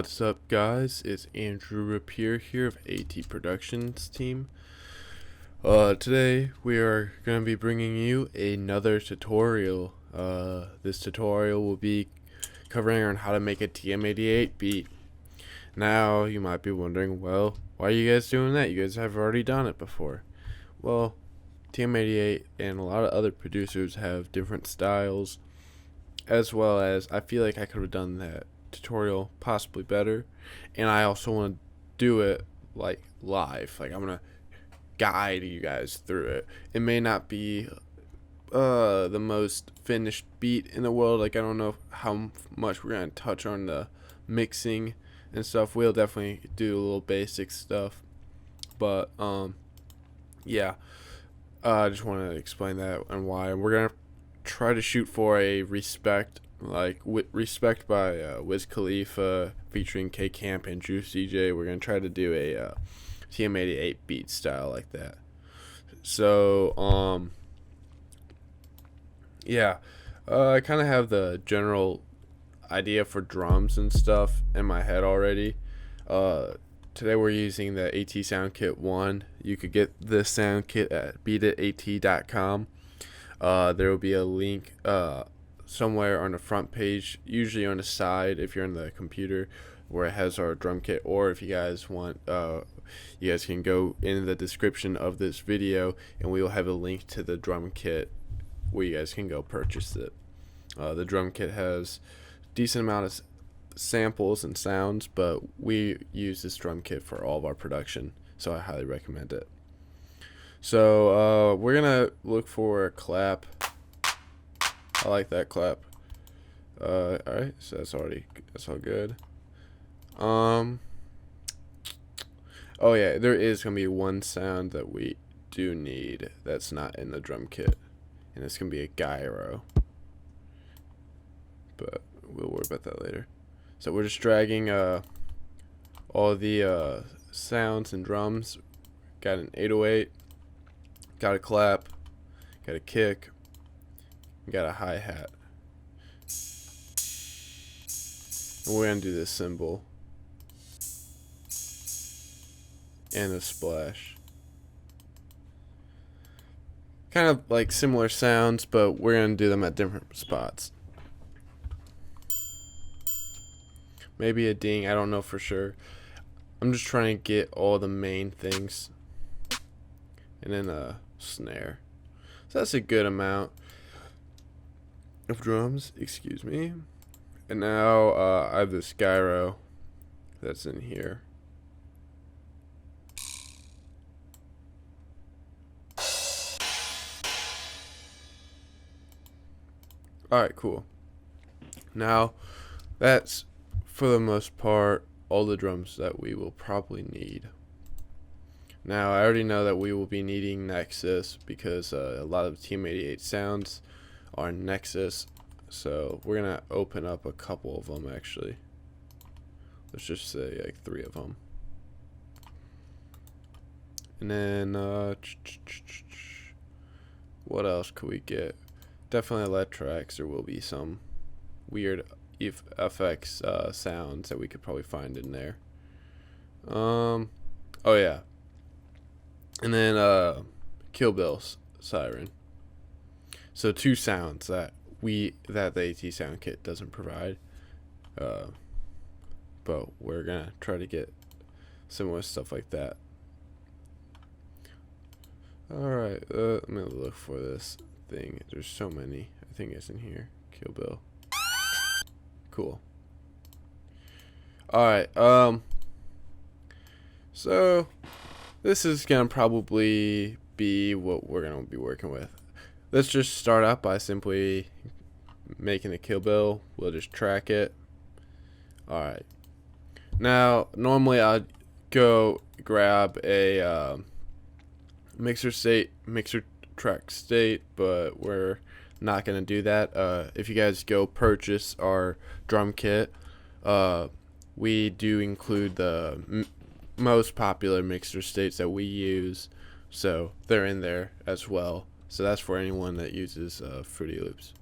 What's up, guys? It's Andrew Rapier here of AT Productions team. Today we are going to be bringing you another tutorial. This tutorial will be covering on how to make a TM88 beat. Now you might be wondering, well, why are you guys doing that? You guys have already done it before. Well, TM88 and a lot of other producers have different styles, as well as I feel like I could have done that tutorial possibly better, and I also want to do it like live. Like, I'm gonna guide you guys through it. It may not be the most finished beat in the world. Like, I don't know how much we're gonna touch on the mixing and stuff. We'll definitely do a little basic stuff, but yeah, I just want to explain that and why. We're gonna try to shoot for a Respect, like Respect by Wiz Khalifa featuring K Camp and Juice DJ. We're gonna try to do a TM88 beat style like that. So yeah, I kind of have the general idea for drums and stuff in my head already. Today we're using the AT Sound Kit 1. You could get this sound kit at beatit.com. There will be a link somewhere on the front page, usually on the side if you're on the computer, where it has our drum kit. Or if you guys want, you guys can go in the description of this video and we will have a link to the drum kit where you guys can go purchase it. The drum kit has a decent amount of samples and sounds, but we use this drum kit for all of our production, so I highly recommend it. So we're gonna look for a clap. I like that clap. Alright, so that's all good. Oh yeah, there is gonna be one sound that we do need that's not in the drum kit, and it's gonna be a gyro, but we'll worry about that later. So we're just dragging all the sounds and drums. Got an 808, got a clap, got a kick, got a hi-hat. And we're gonna do this cymbal and a splash. Kind of like similar sounds, but we're gonna do them at different spots. Maybe a ding, I don't know for sure. I'm just trying to get all the main things. And then a snare. So that's a good amount of drums, excuse me. And now I have this gyro that's in here. Alright, cool. Now that's, for the most part, all the drums that we will probably need. Now, I already know that we will be needing Nexus because a lot of TM88 sounds are Nexus. So we're going to open up a couple of them, actually. Let's just say like 3 of them. And then, what else could we get? Definitely Electrax. There will be some weird FX sounds that we could probably find in there. Oh yeah. And then Kill Bill's siren. So 2 sounds that the AT Sound Kit doesn't provide. But we're gonna try to get similar stuff like that. Alright, I'm gonna look for this thing. There's so many. I think it's in here. Kill Bill. Cool. Alright, so this is gonna probably be what we're gonna be working with. Let's just start out by simply making a Kill Bill. We'll just track it. Alright. Now, normally I'd go grab a mixer track state, but we're not gonna do that. If you guys go purchase our drum kit, we do include the most popular mixer states that we use, so they're in there as well. So that's for anyone that uses Fruity Loops.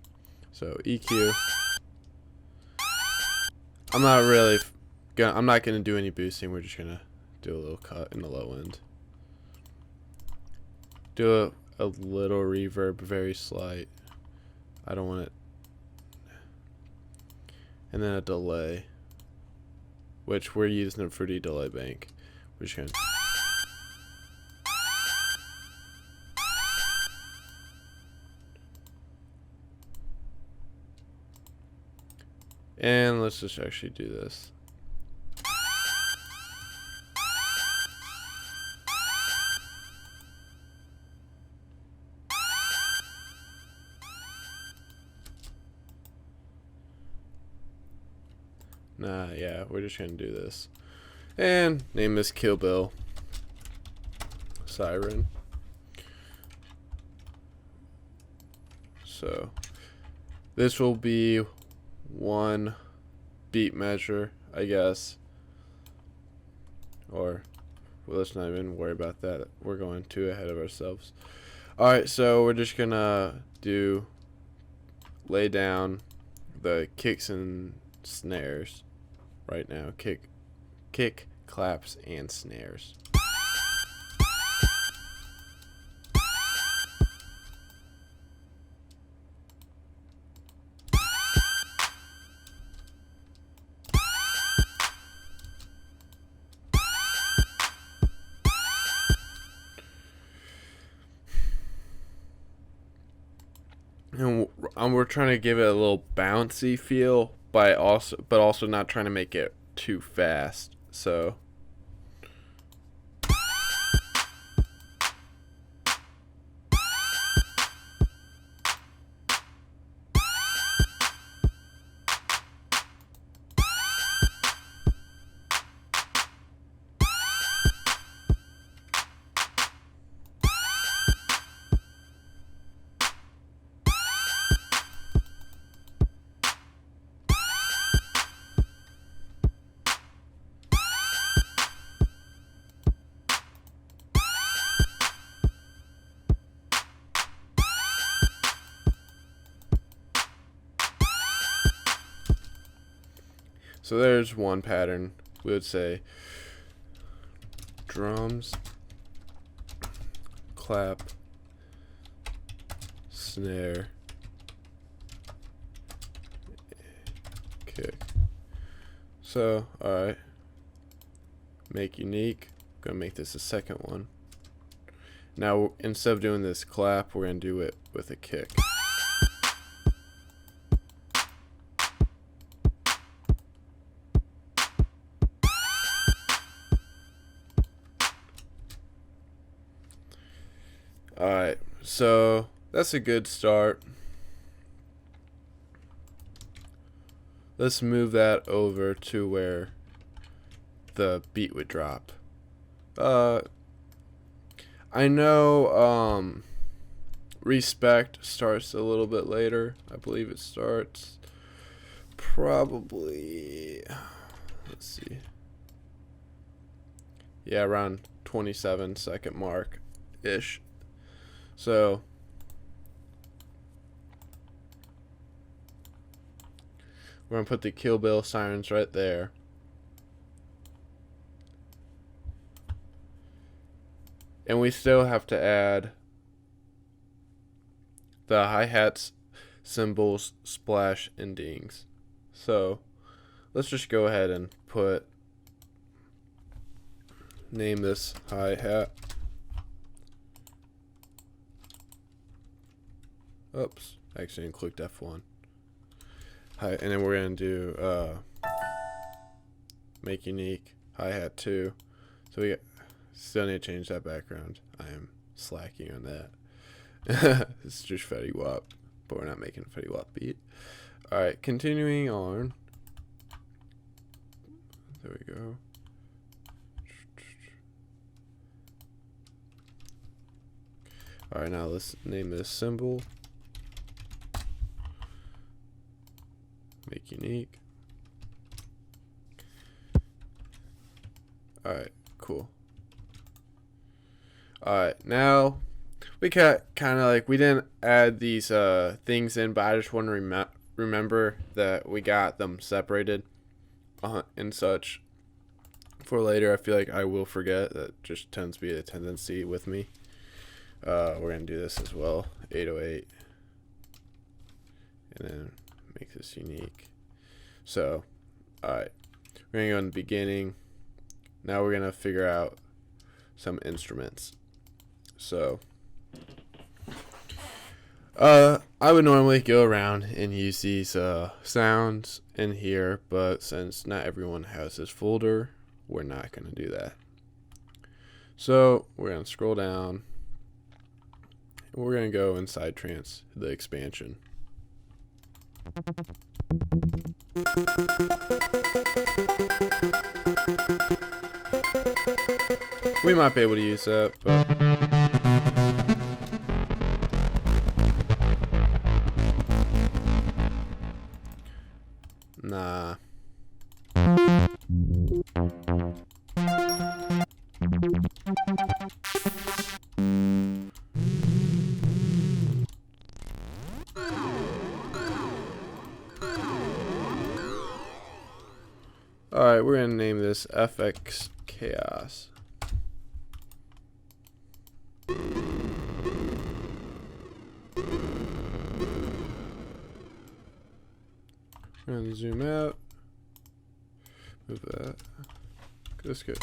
So EQ, I'm not really I'm not gonna do any boosting. We're just gonna do a little cut in the low end. Do a little reverb, very slight. I don't want it. And then a delay, which we're using a Fruity delay bank. We're just gonna. And let's just actually do this. Nah, yeah, we're just gonna do this. And name this Kill Bill Siren. So this will be one beat measure, I guess. Or well, let's not even worry about that. We're going too ahead of ourselves. Alright, so we're just gonna lay down the kicks and snares right now. Kick, claps, and snares. And we're trying to give it a little bouncy feel, but also not trying to make it too fast. So So there's one pattern. We would say drums, clap, snare, kick. So, alright. Make unique. I'm gonna make this the second one. Now, instead of doing this clap, we're gonna do it with a kick. Alright, so that's a good start. Let's move that over to where the beat would drop. I know Respect starts a little bit later. I believe it starts probably, let's see. Yeah, around 27-second mark-ish. So we're going to put the Kill Bill sirens right there. And we still have to add the hi-hats, cymbals, splash, and dings. So let's just go ahead and name this hi-hat. Oops, I accidentally clicked F1. Hi, and then we're gonna do make unique hi-hat 2. So we still need to change that background. I am slacking on that. This is just Fetty Wap, but we're not making a Fetty Wap beat. Alright, continuing on. There we go. Alright, now let's name this symbol. Make unique. Alright, cool. Alright, now we kind of like, we didn't add these things in, but I just want to remember that we got them separated and such. for later. I feel like I will forget. That just tends to be a tendency with me. We're going to do this as well. 808. And then make this unique. So, alright. We're going to go in the beginning. Now we're going to figure out some instruments. So, I would normally go around and use these sounds in here, but since not everyone has this folder, we're not going to do that. So we're going to scroll down, and we're going to go inside trance, the expansion. We might be able to use that, but nah. Alright, we're going to name this FX Chaos. We're going to zoom out. Move that. That's good.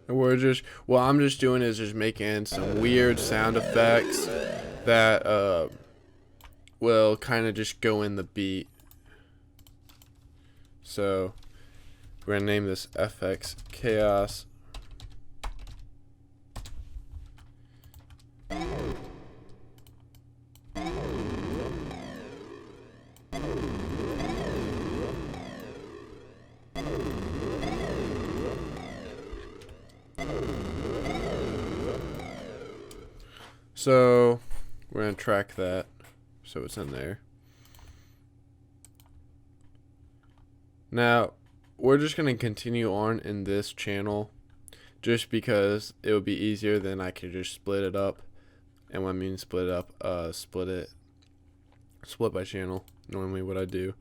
And we're just, what I'm just doing is just making some weird sound effects that will kind of just go in the beat. So we're gonna name this FX Chaos. So we're gonna track that so it's in there. Now we're just gonna continue on in this channel just because it would be easier. Then I could just split it up, and when I mean split it up, split by channel, normally what I do.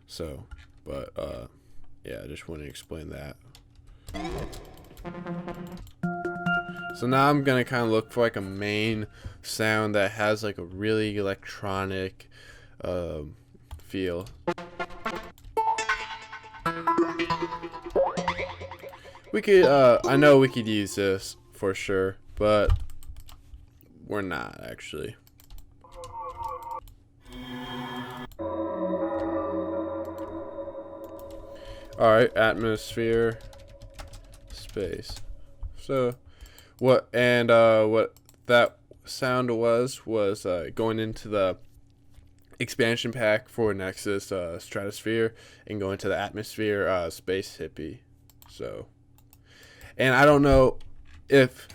So but yeah, I just want to explain that. So now I'm gonna kind of look for like a main sound that has like a really electronic feel. We could I know we could use this for sure, but we're not actually. Alright, atmosphere, space. So what that sound was going into the expansion pack for Nexus Stratosphere and going to the atmosphere space hippie. So, and I don't know if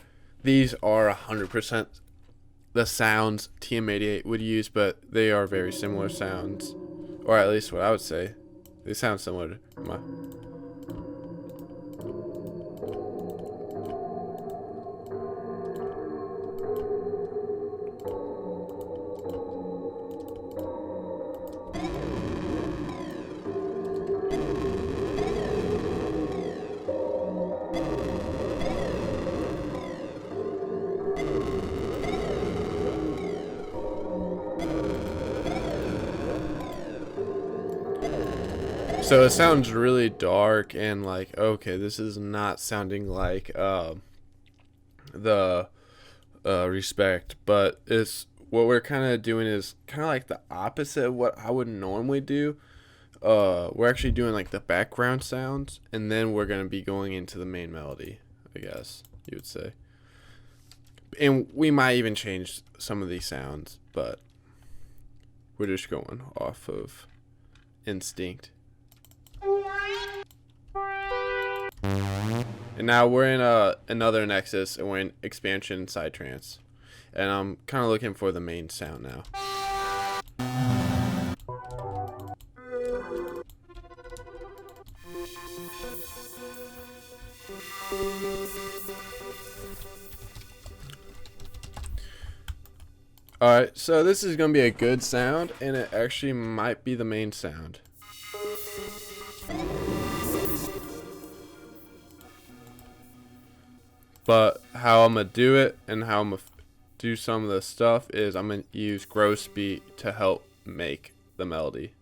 these are 100% the sounds TM88 would use, but they are very similar sounds, or at least what I would say. They sound similar to my. So it sounds really dark and like, okay, this is not sounding like the Respect, but it's what we're kind of doing is kind of like the opposite of what I would normally do. We're actually doing like the background sounds, and then we're gonna be going into the main melody, I guess you would say. And we might even change some of these sounds, but we're just going off of instinct. And now we're in another Nexus, and we're in expansion side trance, and I'm kind of looking for the main sound now. Alright, so this is going to be a good sound, and it actually might be the main sound. But how I'm going to do it and how I'm going to do some of the stuff is I'm going to use gross beat to help make the melody.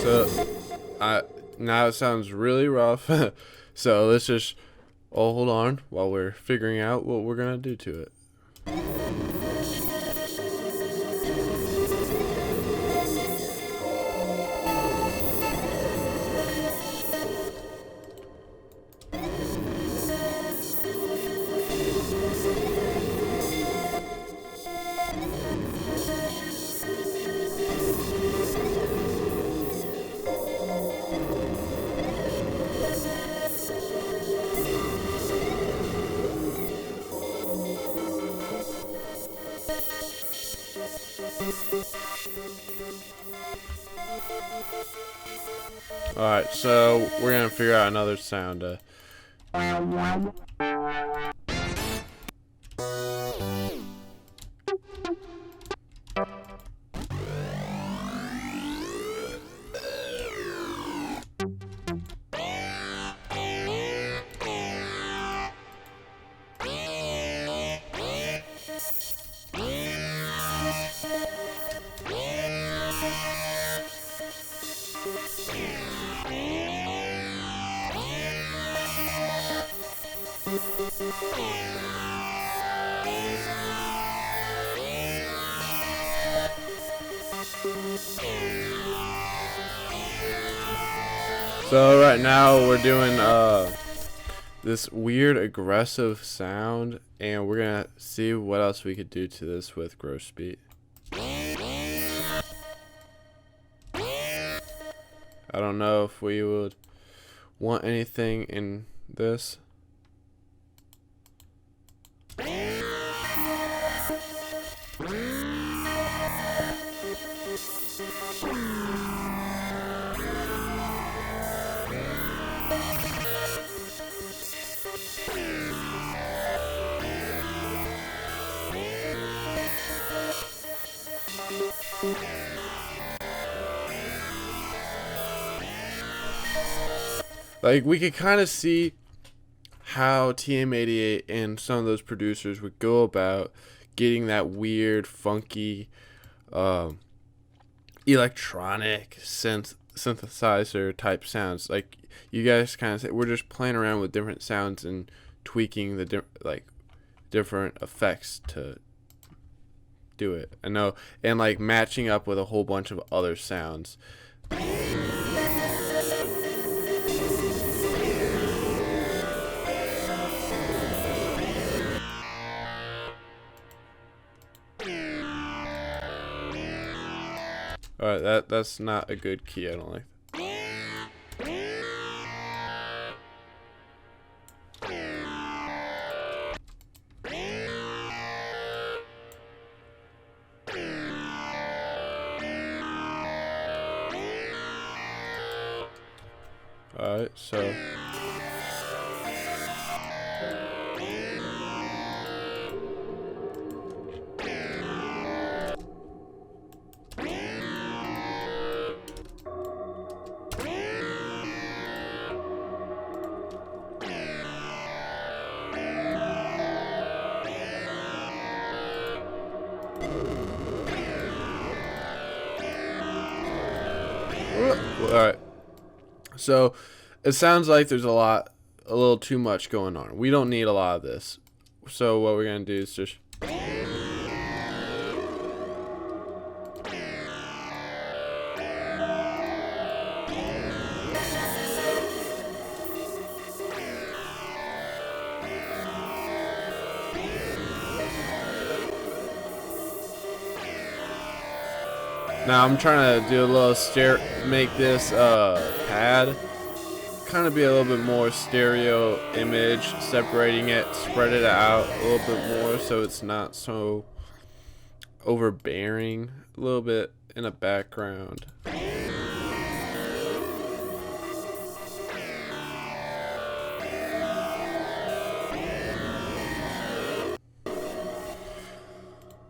So, now it sounds really rough. So let's just hold on while we're figuring out what we're gonna do to it. Alright, so we're gonna figure out another sound. So right now we're doing this weird aggressive sound, and we're gonna see what else we could do to this with gross beat. I don't know if we would want anything in this. Like, we could kind of see how TM88 and some of those producers would go about getting that weird, funky, electronic synthesizer type sounds. Like, you guys kind of say, we're just playing around with different sounds and tweaking the different effects to do it. I know, and like matching up with a whole bunch of other sounds. Alright, that's not a good key, I don't like. Alright, so alright. So it sounds like there's a little too much going on. We don't need a lot of this. So what we're gonna do is just now I'm trying to do a little make this pad kind of be a little bit more stereo image, separating it, spread it out a little bit more so it's not so overbearing, a little bit in the background.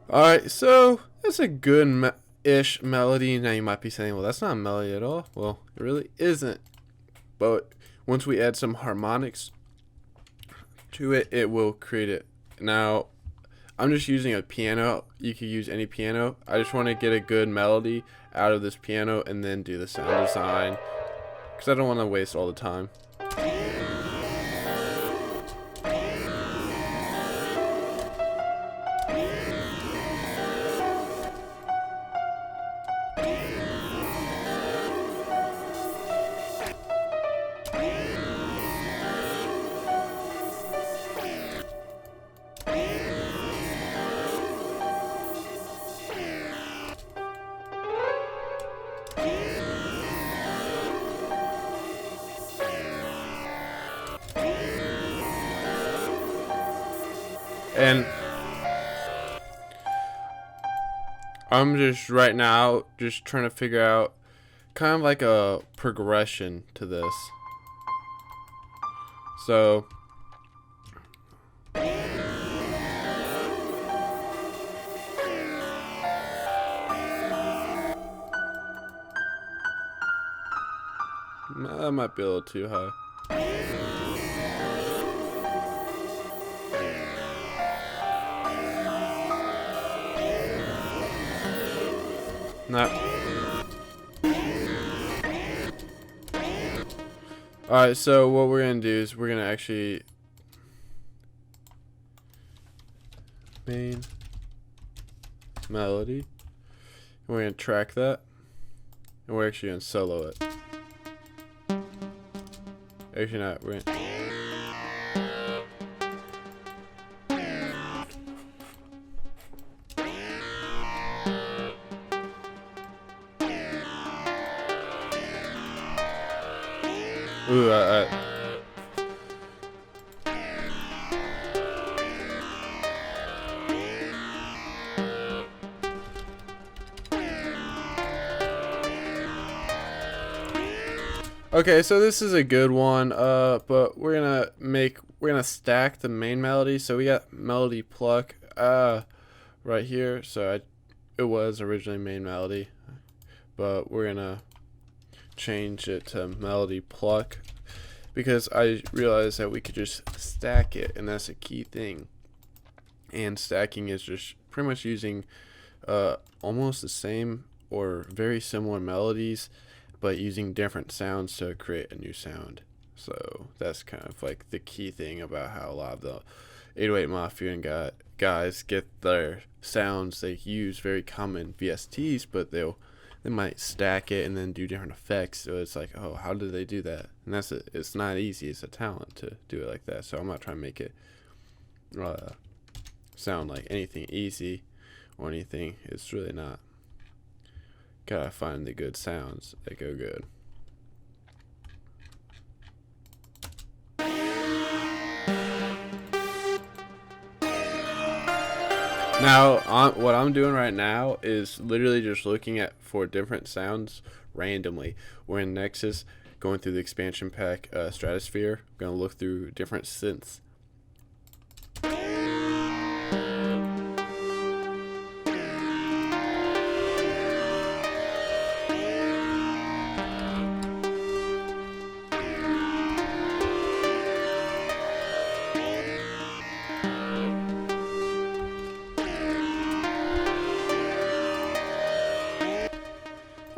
Alright, so that's a good ish melody. Now you might be saying, well, that's not a melody at all. Well, it really isn't. But once we add some harmonics to it, it will create it. Now, I'm just using a piano. You could use any piano. I just want to get a good melody out of this piano and then do the sound design, because I don't want to waste all the time. And I'm just right now just trying to figure out kind of like a progression to this. So that might be a little too high. Nah. Alright, so what we're gonna do is we're gonna actually main melody. We're gonna track that, and we're actually gonna solo it. Actually not, we're gonna okay, so this is a good one, but we're gonna stack the main melody. So we got melody pluck right here. So it was originally main melody, but we're gonna change it to melody pluck because I realized that we could just stack it, and that's a key thing. And stacking is just pretty much using almost the same or very similar melodies, but using different sounds to create a new sound. So that's kind of like the key thing about how a lot of the 808 Mafia and guys get their sounds. They use very common VSTs, but they might stack it and then do different effects. So it's like, oh, how did they do that? And it's not easy. It's a talent to do it like that. So I'm not trying to make it sound like anything easy or anything. It's really not. Gotta find the good sounds that go good. Now, what I'm doing right now is literally just looking for different sounds randomly. We're in Nexus, going through the expansion pack Stratosphere. I'm gonna look through different synths.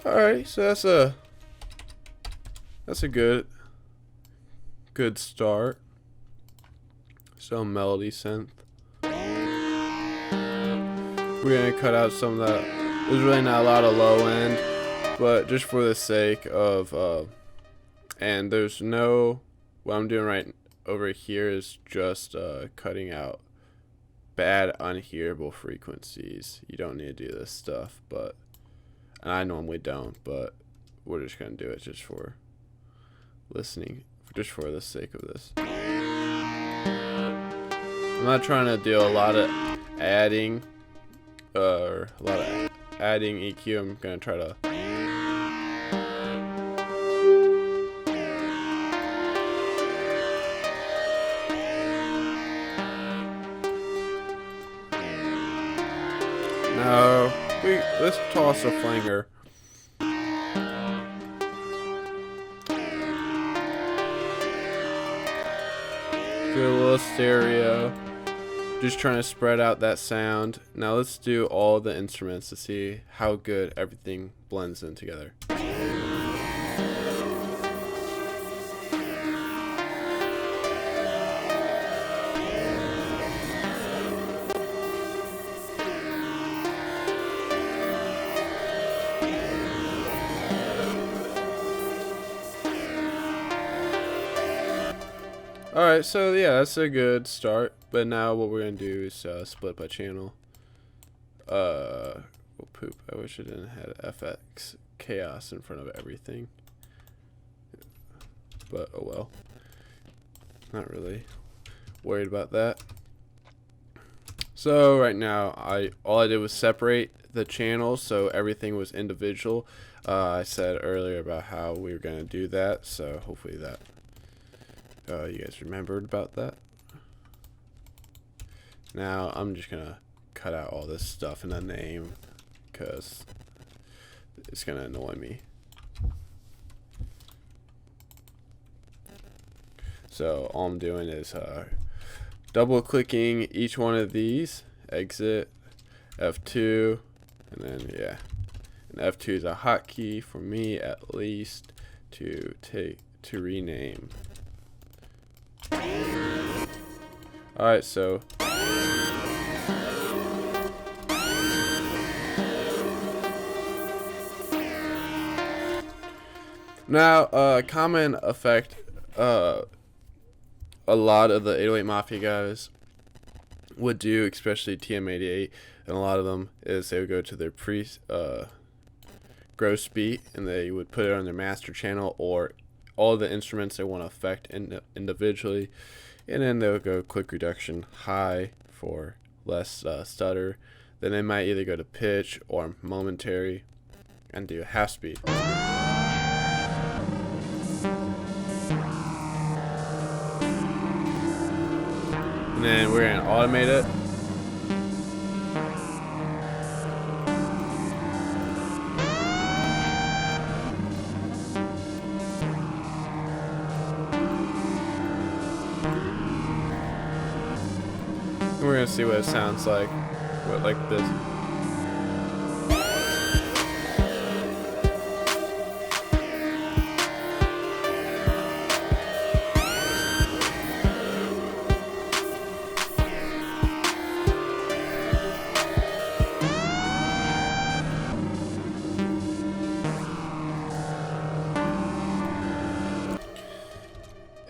Alright, so that's a good good start. Some melody synth. We're gonna cut out some of that. There's really not a lot of low end, but just for the sake of and there's no, what I'm doing right over here is just cutting out bad unhearable frequencies. You don't need to do this stuff, but, and I normally don't, but we're just gonna do it just for listening, just for the sake of this. I'm not trying to do a lot of adding adding EQ. I'm gonna try to let's toss a flanger. Do a little stereo. Just trying to spread out that sound. Now let's do all the instruments to see how good everything blends in together. Alright, so yeah, that's a good start. But now what we're going to do is split by channel. Oh poop, I wish I didn't have FX chaos in front of everything. But oh well. Not really worried about that. So right now, all I did was separate the channels so everything was individual. I said earlier about how we were going to do that, so hopefully that you guys remembered about that. Now I'm just gonna cut out all this stuff in the name because it's gonna annoy me. So all I'm doing is double clicking each one of these, exit, F2, and then yeah, and F2 is a hotkey for me at least to rename. Alright, so now common effect a lot of the 808 Mafia guys would do, especially TM88, and a lot of them is they would go to their gross beat and they would put it on their master channel or all the instruments they want to affect individually, and then they'll go quick reduction high for less stutter. Then they might either go to pitch or momentary and do half speed. And then we're going to automate it. We're gonna see what it sounds like. What, like this.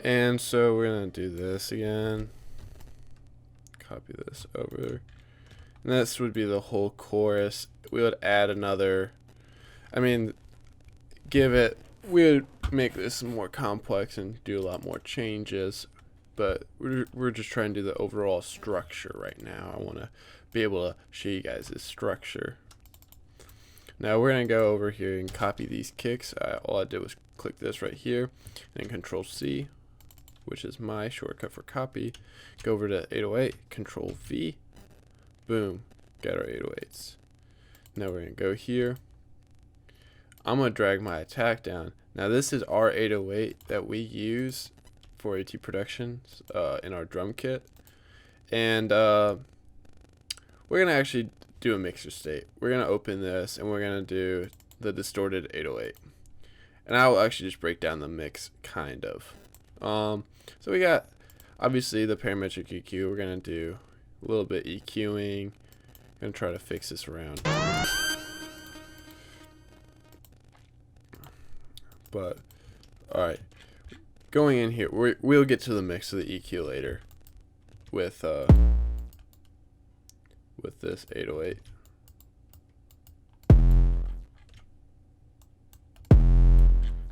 And so we're gonna do this again. Copy this over, and this would be the whole chorus. We would add another, we would make this more complex and do a lot more changes, but we're just trying to do the overall structure right now. I want to be able to show you guys this structure. Now we're going to go over here and copy these kicks. All I did was click this right here and Control C, which is my shortcut for copy. Go over to 808, Control V, boom, got our 808s. Now we're gonna go here. I'm gonna drag my attack down. Now this is our 808 that we use for AT Productions in our drum kit, and we're gonna actually do a mixer state. We're gonna open this and we're gonna do the distorted 808, and I will actually just break down the mix kind of. So we got obviously the parametric EQ. We're gonna do a little bit EQing. Gonna try to fix this around. But alright, going in here, we'll get to the mix of the EQ later with this 808.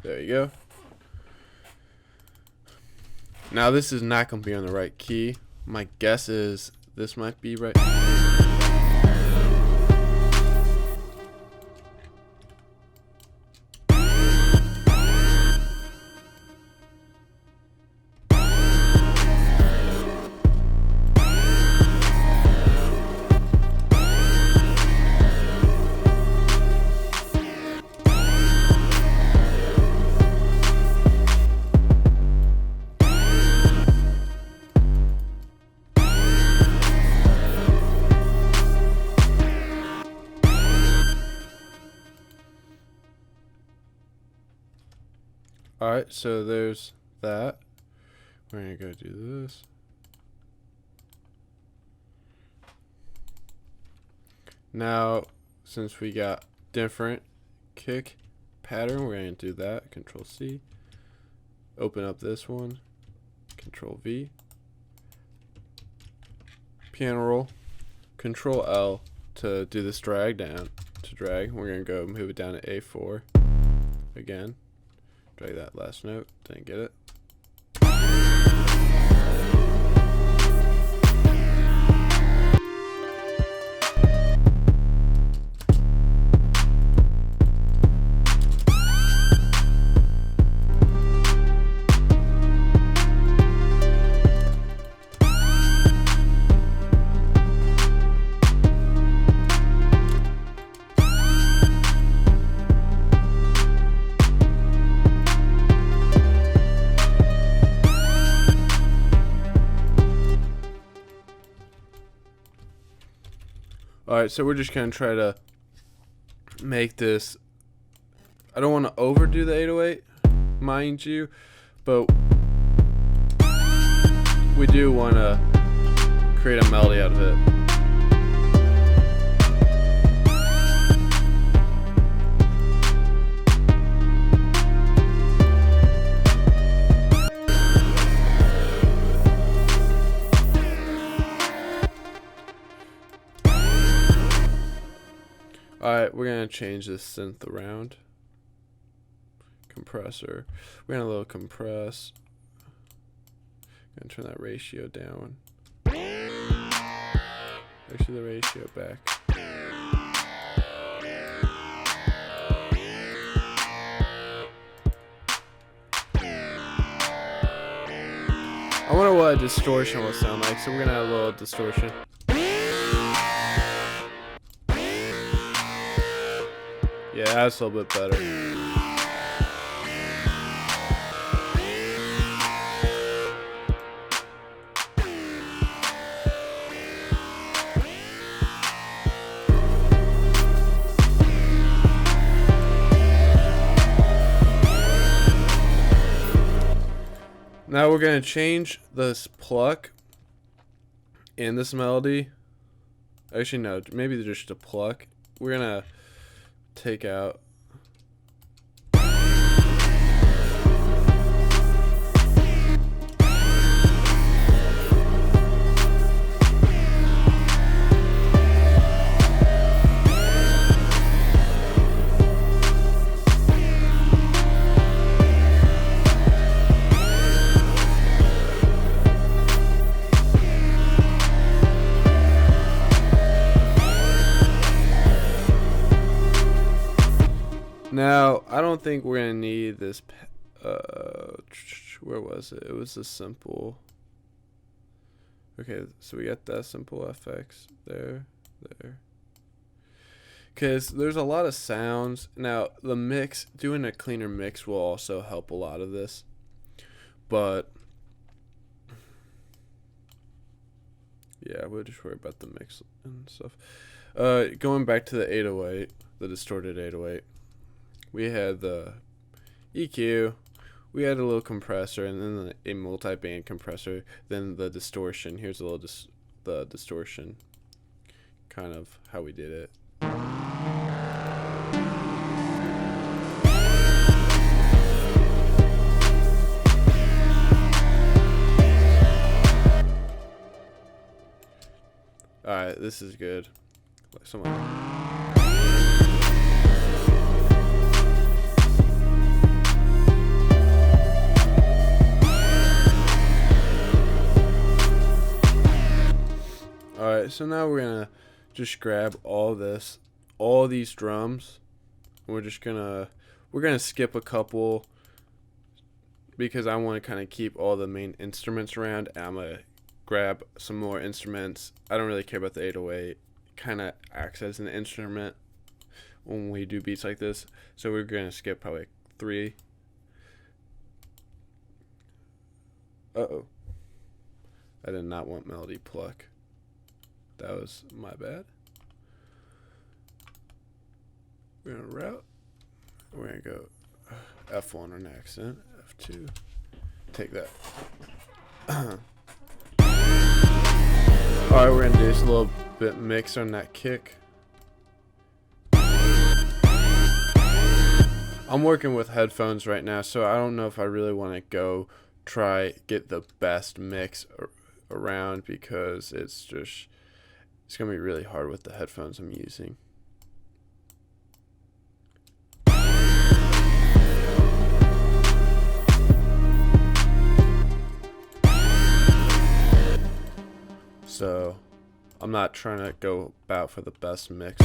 There you go. Now this is not going to be on the right key. My guess is this might be right. Alright, so there's that. We're going to go do this. Now, since we got different kick pattern, we're going to do that. Control C. Open up this one. Control V. Piano roll. Control L to do this drag down. To drag, we're going to go move it down to A4 again. Drag that last note, didn't get it. Alright, so we're just going to try to make this. I don't want to overdo the 808, mind you, but we do want to create a melody out of it. Alright, we're going to change this synth around. Compressor. We're going to little compress. Going to turn that ratio down. Actually, the ratio back. I wonder what a distortion will sound like, so we're going to add a little distortion. Yeah, that's a little bit better. Now we're going to change this pluck in this melody. Actually, no, maybe just a pluck. We're going to take out now. I don't think we're gonna need this. Where was it? It was a simple. Okay, so we got that simple FX there. Because there's a lot of sounds. Now, the mix, doing a cleaner mix will also help a lot of this. But, yeah, we'll just worry about the mix and stuff. Going back to the 808, the distorted 808. We had the EQ. we add a little compressor and then a multi-band compressor, then the distortion. Here's a little the distortion, kind of how we did it. Alright, this is good. Someone. Alright, so now we're gonna just grab all these drums. We're gonna skip a couple because I want to kind of keep all the main instruments around. And I'm gonna grab some more instruments. I don't really care about the 808. Kind of acts as an instrument when we do beats like this. So we're gonna skip probably 3. Uh-oh. I did not want melody pluck. That was my bad. We're gonna route. We're gonna go F1 on accident. F2. Take that. Alright, we're gonna do just a little bit mix on that kick. I'm working with headphones right now, so I don't know if I really want to go try get the best mix around, because it's gonna be really hard with the headphones I'm using. So I'm not trying to go about for the best mix.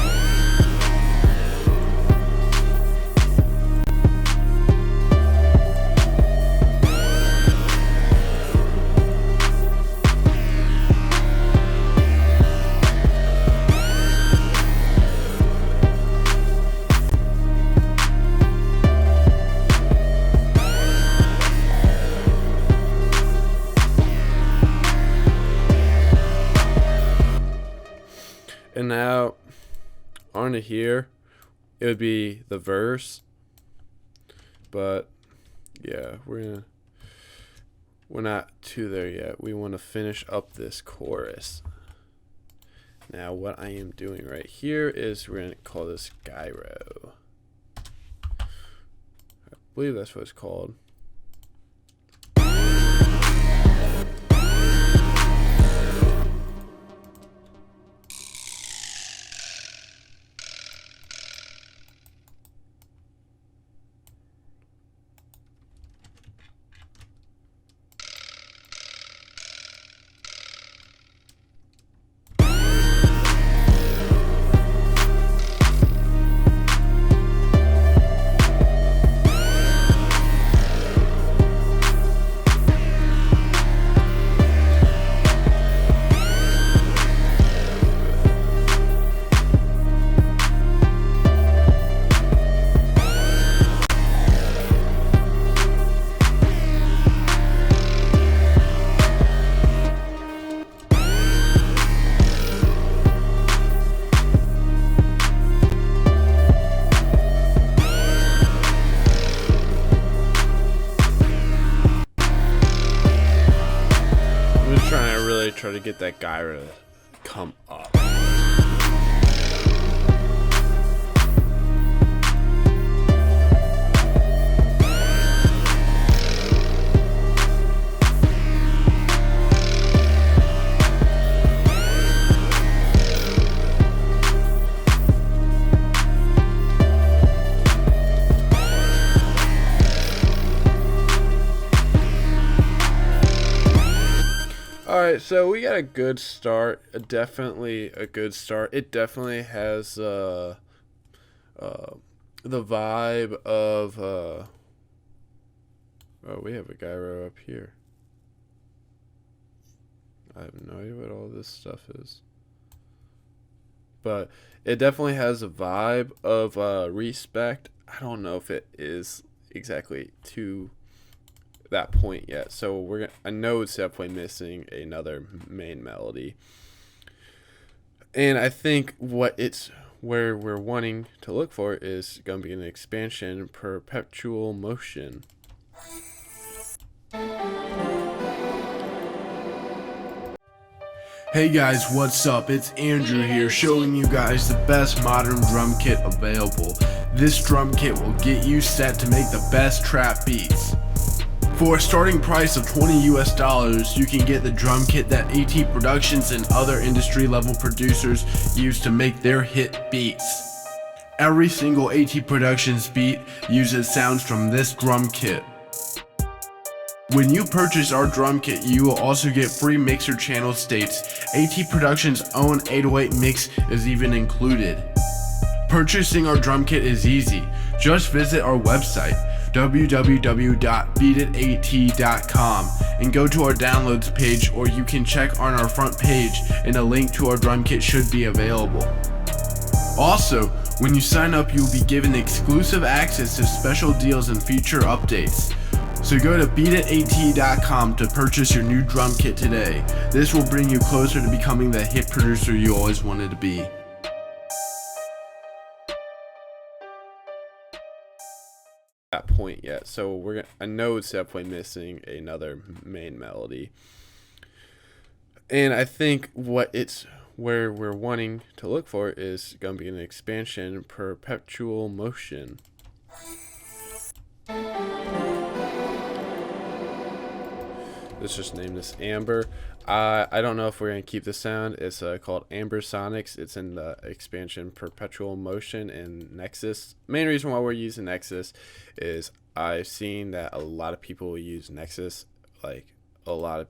And now, onto here, it would be the verse. But, yeah, we're not to there yet. We want to finish up this chorus. Now, what I am doing right here is we're going to call this gyro. I believe that's what it's called. Try to get that gyro to come up. Alright, so we got a good start. Definitely a good start. It definitely has the vibe of oh, we have a gyro up here. I have no idea what all this stuff is. But it definitely has a vibe of respect. I don't know if it is exactly to that point yet, so I know it's definitely missing another main melody, and I think where we're wanting to look for is gonna be an expansion, perpetual motion. Hey guys, what's up? It's Andrew here, showing you guys the best modern drum kit available. This drum kit will get you set to make the best trap beats. For a starting price of $20 US, you can get the drum kit that AT Productions and other industry level producers use to make their hit beats. Every single AT Productions beat uses sounds from this drum kit. When you purchase our drum kit, you will also get free mixer channel states. AT Productions' own 808 mix is even included. Purchasing our drum kit is easy. Just visit our website, www.beatit.com, and go to our downloads page, or you can check on our front page and a link to our drum kit should be available. Also, when you sign up, you'll be given exclusive access to special deals and future updates. So go to beatit.com to purchase your new drum kit today. This will bring you closer to becoming the hit producer you always wanted to be. That point yet, so I know it's definitely missing another main melody, and I think where we're wanting to look for is going to be an expansion, perpetual motion. Let's just name this Amber. I don't know if we're going to keep the sound. It's called Amber Sonics. It's in the expansion Perpetual Motion in Nexus. Main reason why we're using Nexus is I've seen that a lot of people use Nexus. Like a lot of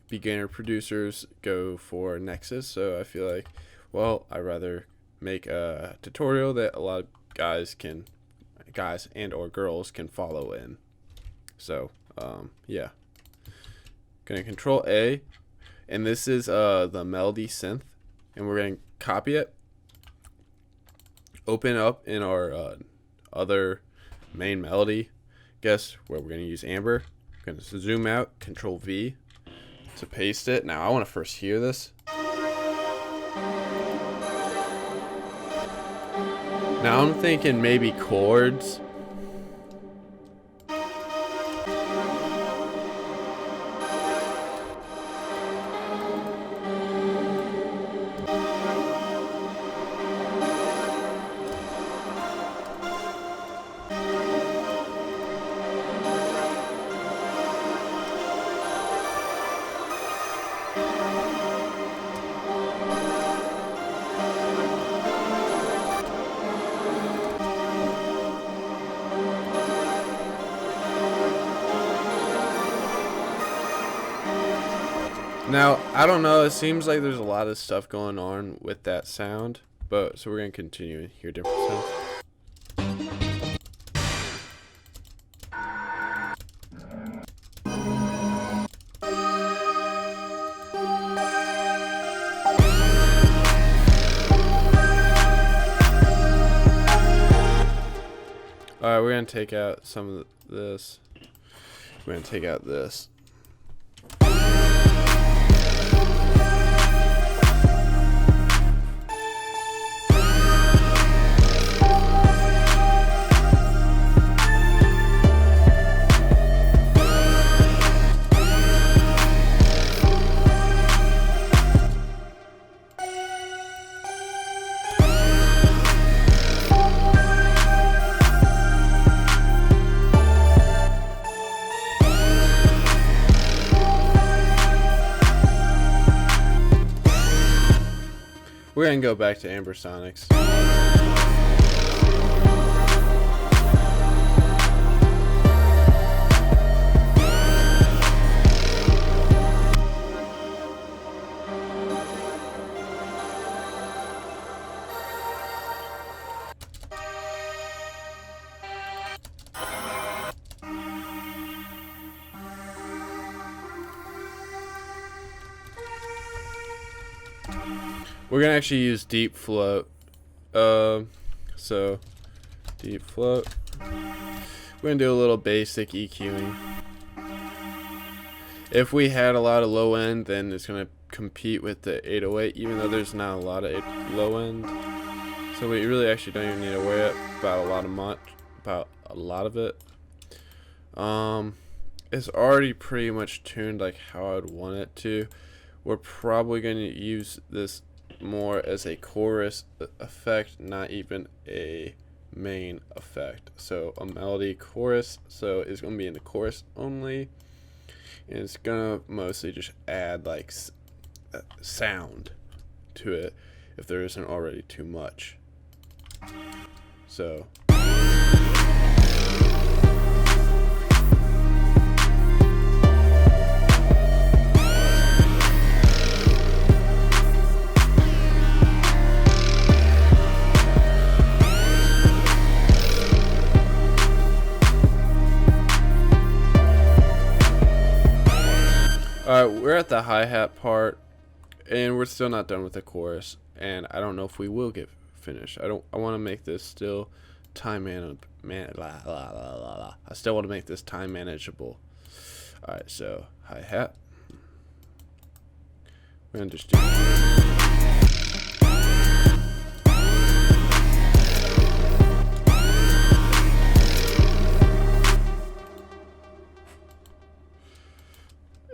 beginner producers go for Nexus. So I feel like, well, I'd rather make a tutorial that a lot of guys and or girls can follow in. So yeah. Gonna Control A, and this is the melody synth, and we're gonna copy it, open up in our other main melody. Guess where we're gonna use Amber. We're gonna zoom out, Control V to paste it. Now I want to first hear this. Now I'm thinking maybe chords. Now, I don't know, it seems like there's a lot of stuff going on with that sound, so we're going to continue and hear different sounds. Alright, we're going to take out some of this. We're going to take out this. We're going to go back to Amber Sonics. We're gonna actually use deep float. So deep float. We're gonna do a little basic EQing. If we had a lot of low end, then it's gonna compete with the 808, even though there's not a lot of low end. So we really actually don't even need to worry about a lot of it. It's already pretty much tuned like how I'd want it to, we're probably going to use this more as a chorus effect, not even a main effect. So a melody chorus, so it's going to be in the chorus only, and it's going to mostly just add like sound to it if there isn't already too much. So alright, we're at the hi-hat part, and we're still not done with the chorus, and I don't know if we will get finished. I want to make this still I still want to make this time manageable. Alright, so hi-hat. We're gonna just do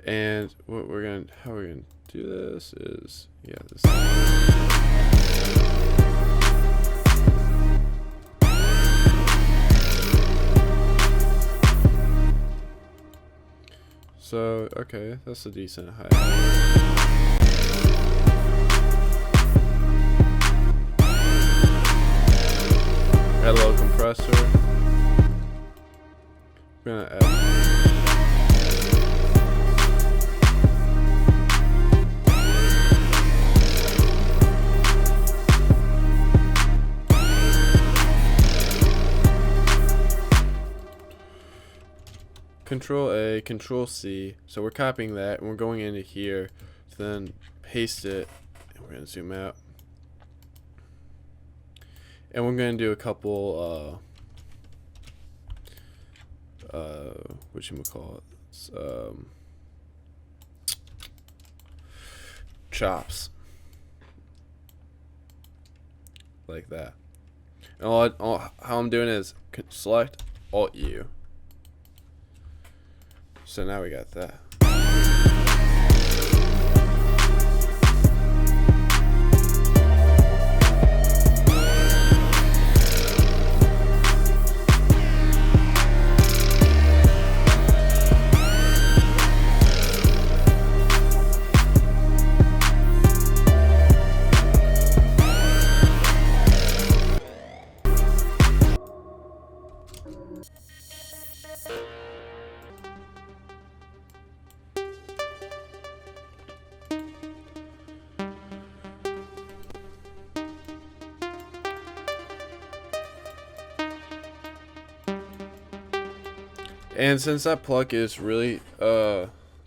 and how we're gonna do this is, yeah, this. So okay, that's a decent hi-hat. Add a little compressor. We're gonna add. Control A, Control C. So we're copying that, and we're going into here to then paste it. And we're gonna zoom out, and we're gonna do a couple chops like that. And how I'm doing is select Alt U. So now we got that. And since that pluck is really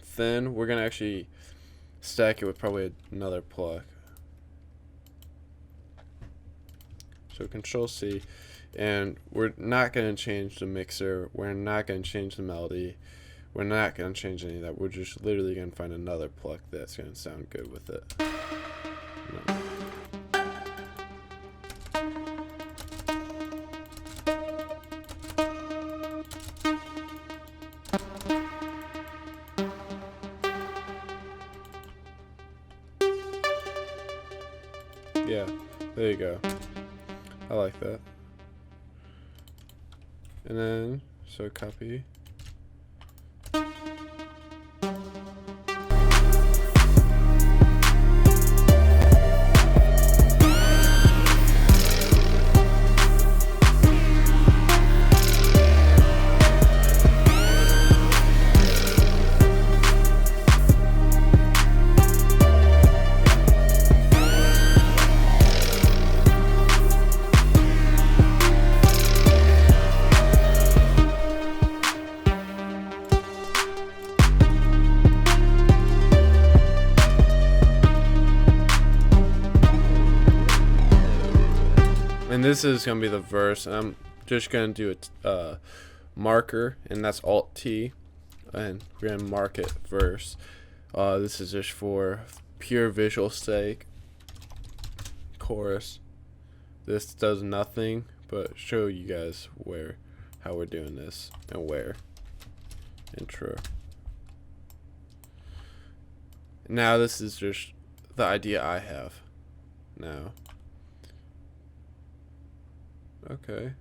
thin, we're gonna actually stack it with probably another pluck. So Control C, and we're not gonna change the mixer, we're not gonna change the melody, we're not gonna change any of that. We're just literally gonna find another pluck that's gonna sound good with it. No. Yeah, there you go. I like that. And then, so copy. And this is going to be the verse. I'm just going to do a marker, and that's Alt T, and we're going to mark it verse. This is just for pure visual sake. Chorus. This does nothing but show you guys how we're doing this and where. Intro. Now this is just the idea I have now. Okay.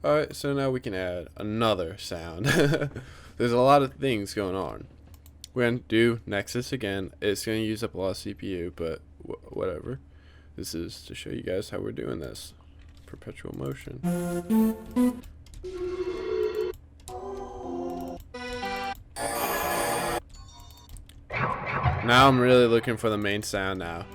Alright, so now we can add another sound. There's a lot of things going on. We're going to do Nexus again. It's going to use up a lot of CPU, but whatever. This is to show you guys how we're doing this. Perpetual motion. Now I'm really looking for the main sound now.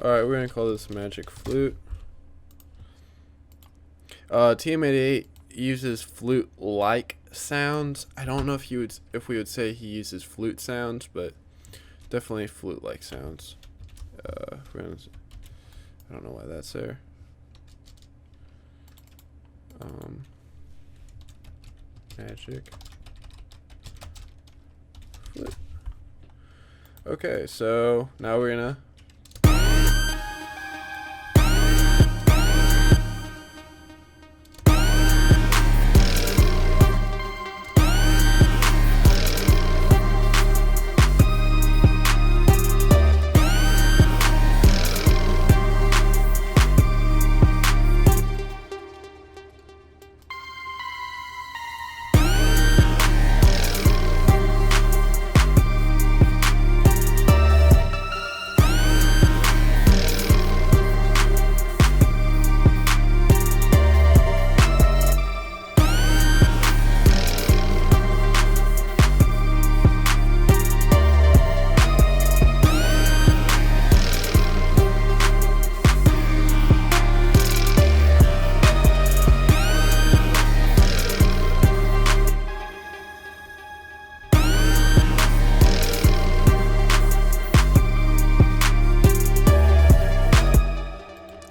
Alright, we're gonna call this Magic Flute. TM88 uses flute-like sounds. I don't know if we would say he uses flute sounds, but definitely flute-like sounds. I don't know why that's there. Magic Flute. Okay, so now we're gonna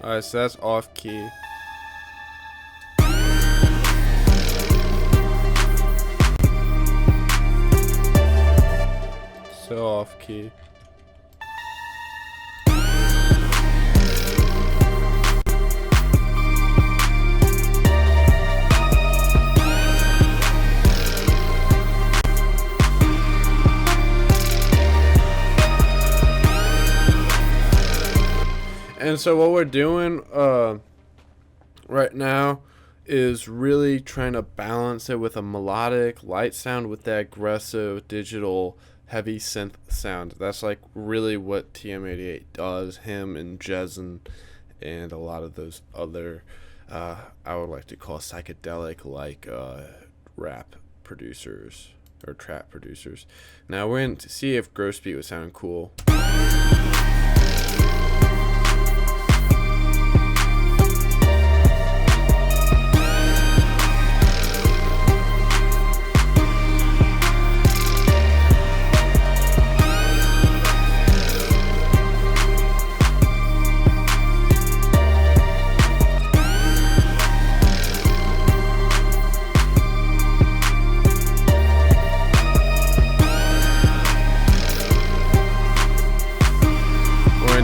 Alright, so that's off key. So off key. And so what we're doing right now is really trying to balance it with a melodic light sound with that aggressive digital heavy synth sound. That's like really what TM88 does. Him and Jezen and a lot of those other I would like to call psychedelic like rap producers or trap producers. Now we're going to see if Gross Beat would sound cool.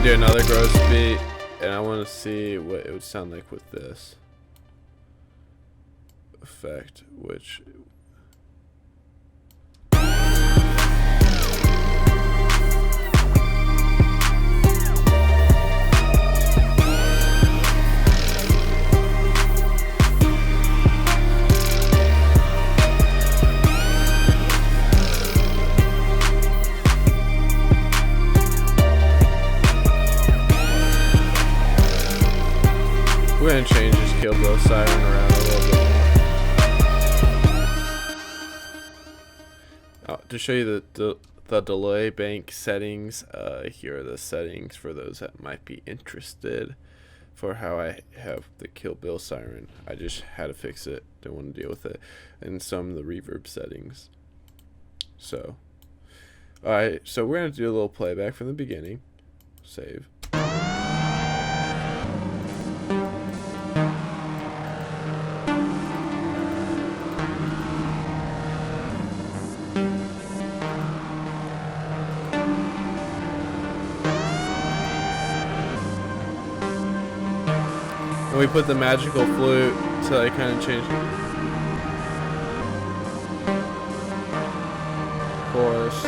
Do another gross beat, and I want to see what it would sound like with this effect, which we're going to change this Kill Bill siren around a little bit more. To show you the delay bank settings, here are the settings for those that might be interested for how I have the Kill Bill siren. I just had to fix it, didn't want to deal with it, and some of the reverb settings. So, alright, so we're going to do a little playback from the beginning. Save. And we put the magical flute to like kind of change chorus.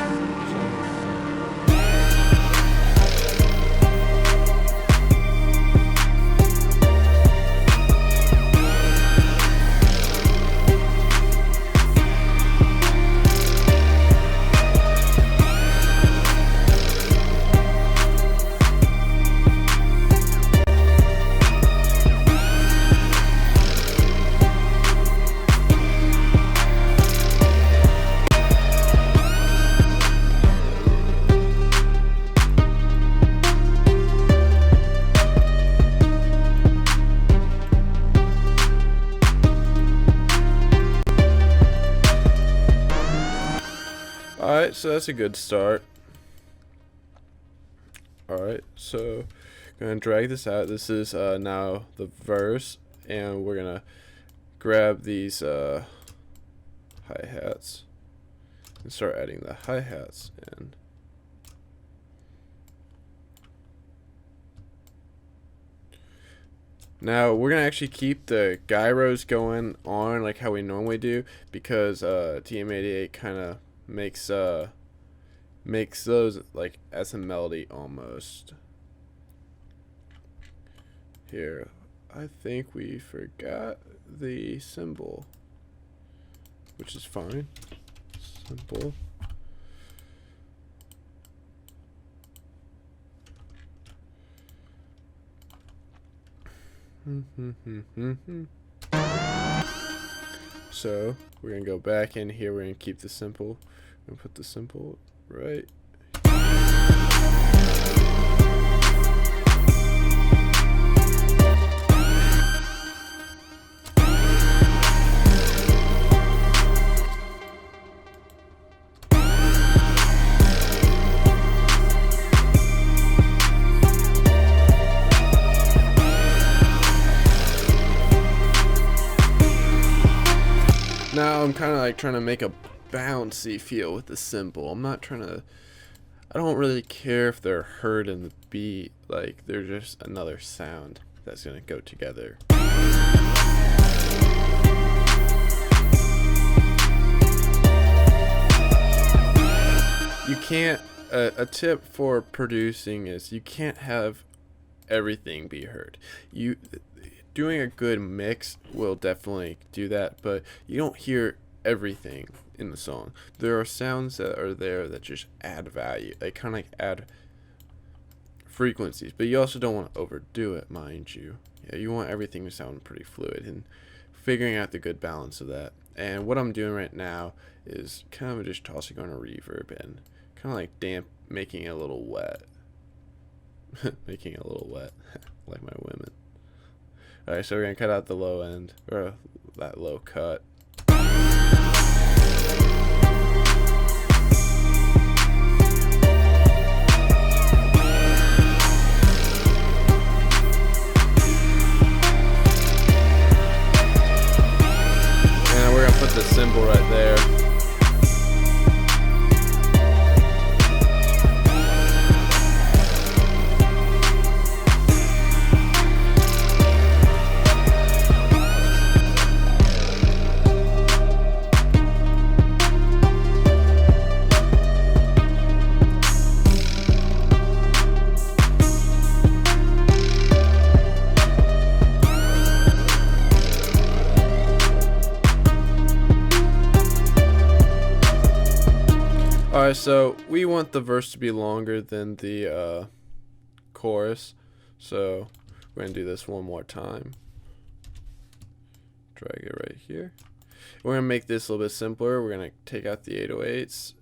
Alright, so that's a good start. Alright, so I'm going to drag this out. This is now the verse, and we're going to grab these hi-hats and start adding the hi-hats in. Now we're going to actually keep the gyros going on like how we normally do, because TM88 kind of makes those like as a melody almost. Here, I think we forgot the symbol, which is fine. Simple. So we're gonna go back in here. We're gonna keep the simple. We're gonna put the simple right. Now I'm kind of like trying to make a bouncy feel with the cymbal. I'm not trying to, I don't really care if they're heard in the beat, like they're just another sound that's gonna go together. You can't, a tip for producing is you can't have everything be heard. Doing a good mix will definitely do that, but you don't hear everything in the song. There are sounds that are there that just add value. They kind of like add frequencies, but you also don't want to overdo it, mind you. Yeah, you want everything to sound pretty fluid, and figuring out the good balance of that. And what I'm doing right now is kind of just tossing on a reverb and kind of like damp, making it a little wet. Making it a little wet, like my women. Alright, so we're going to cut out the low end, or that low cut. And we're going to put the cymbal right there. Alright, so we want the verse to be longer than the chorus, so we're going to do this one more time. Drag it right here. We're going to make this a little bit simpler. We're going to take out the 808s,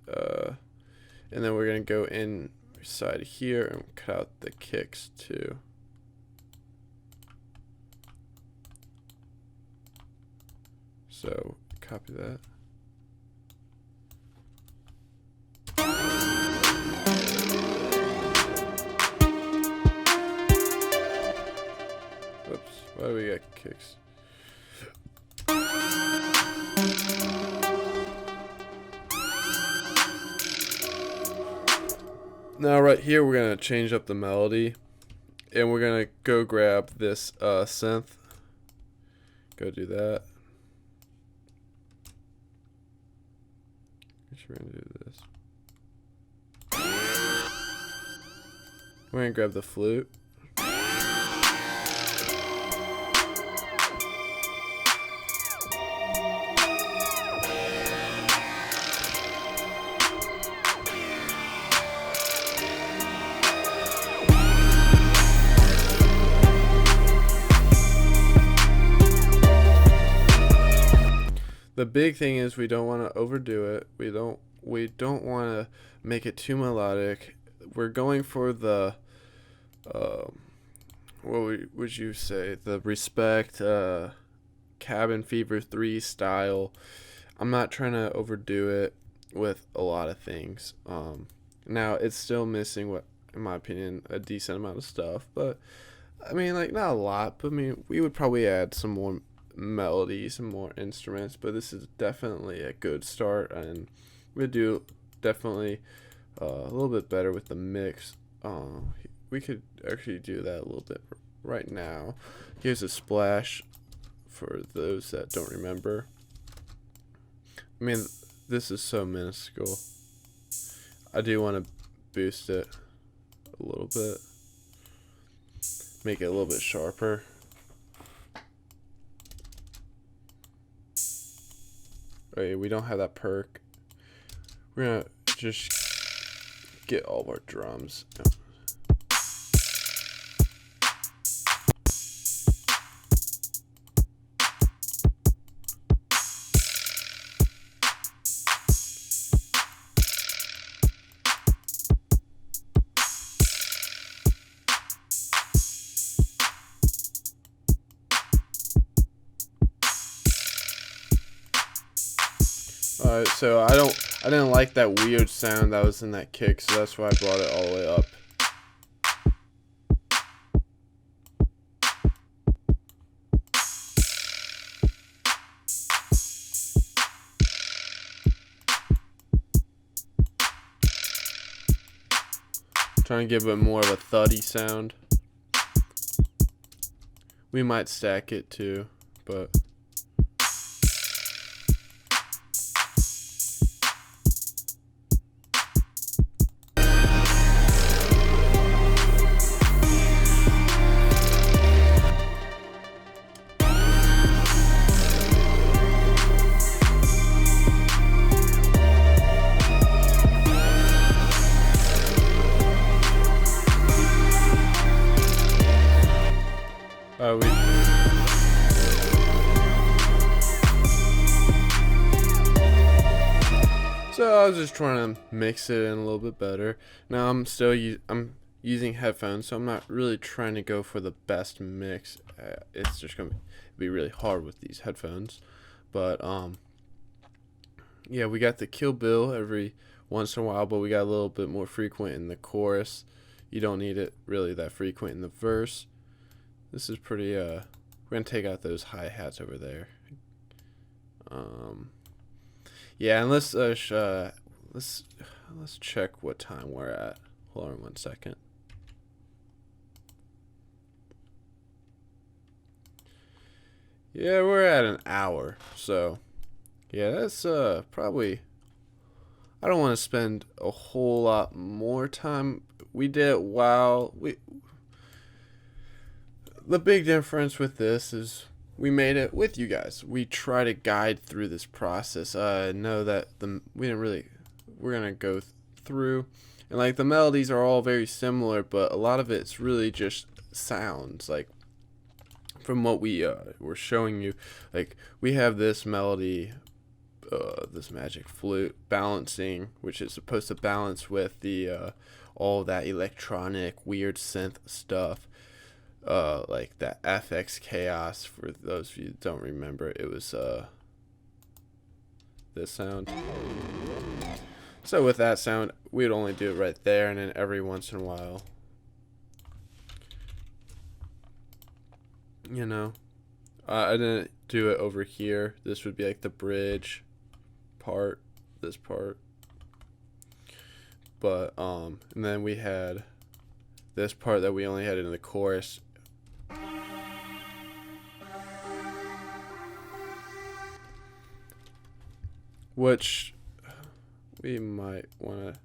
and then we're going to go inside here and cut out the kicks too. So copy that. Whoops, why do we get kicks? Now right here we're going to change up the melody. And we're gonna go grab this synth. Go do that. We're gonna do this. We're gonna grab the flute. The big thing is we don't want to overdo it. We don't want to make it too melodic. We're going for the what would you say, the Respect Cabin Fever 3 style. I'm not trying to overdo it with a lot of things. Now it's still missing, what in my opinion, a decent amount of stuff, but I mean, like, not a lot, but I mean, we would probably add some more melodies and more instruments, but this is definitely a good start, and we do definitely a little bit better with the mix. We could actually do that a little bit right now. Here's a splash for those that don't remember. I mean, this is so minuscule. I do want to boost it a little bit, make it a little bit sharper. Okay, we don't have that perk. We're gonna just get all of our drums. Alright, so I didn't like that weird sound that was in that kick, so that's why I brought it all the way up. Trying to give it more of a thuddy sound. We might stack it too, but so I was just trying to mix it in a little bit better. Now I'm using headphones, so I'm not really trying to go for the best mix. It's just gonna be really hard with these headphones. But yeah, we got the Kill Bill every once in a while, but we got a little bit more frequent in the chorus. You don't need it really that frequent in the verse. This is pretty we're gonna take out those hi-hats over there. Yeah, and let's check what time we're at. Hold on 1 second. Yeah, we're at an hour. So, yeah, that's probably, I don't want to spend a whole lot more time. We did it while the big difference with this is we made it with you guys. We try to guide through this process. Know that we're gonna go through, and like the melodies are all very similar, but a lot of it's really just sounds. Like from what we were showing you, like we have this melody, this magic flute balancing, which is supposed to balance with the all that electronic weird synth stuff. Like that FX Chaos, for those of you that don't remember, it was this sound. So with that sound, we'd only do it right there, and then every once in a while, you know, I didn't do it over here. This would be like the bridge part, this part. But and then we had this part that we only had in the chorus. Which we might want to.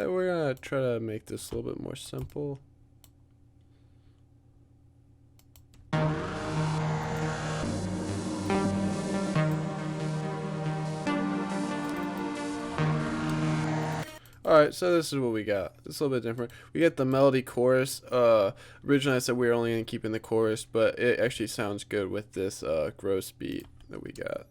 We're gonna try to make this a little bit more simple. Alright, so this is what we got. It's a little bit different. We get the melody chorus. Originally I said we were only going to keep in the chorus, but it actually sounds good with this gross beat that we got.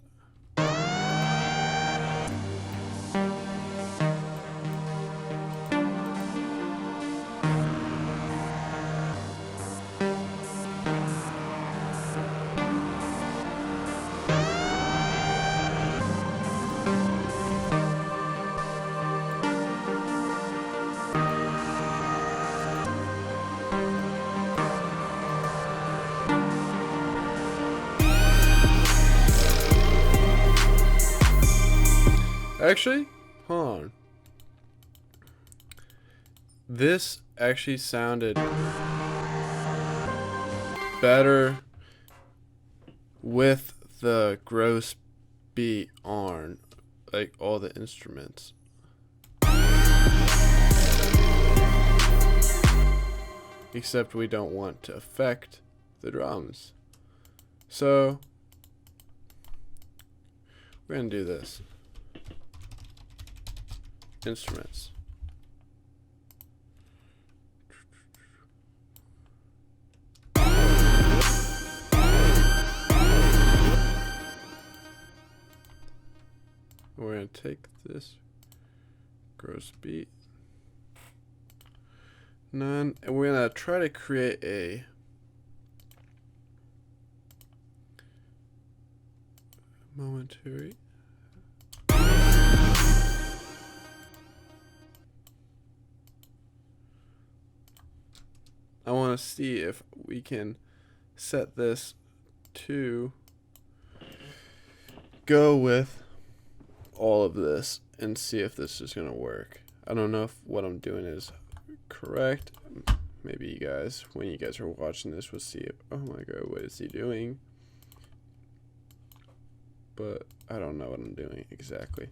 Actually, hold on. This actually sounded better with the gross beat on, like, all the instruments. Except we don't want to affect the drums. So, we're gonna do this. Instruments. We're going to take this gross beat, none, and we're going to try to create a momentary. I want to see if we can set this to go with all of this and see if this is going to work. I don't know if what I'm doing is correct. Maybe you guys, when you guys are watching this, will see it. Oh my god, what is he doing? But I don't know what I'm doing exactly.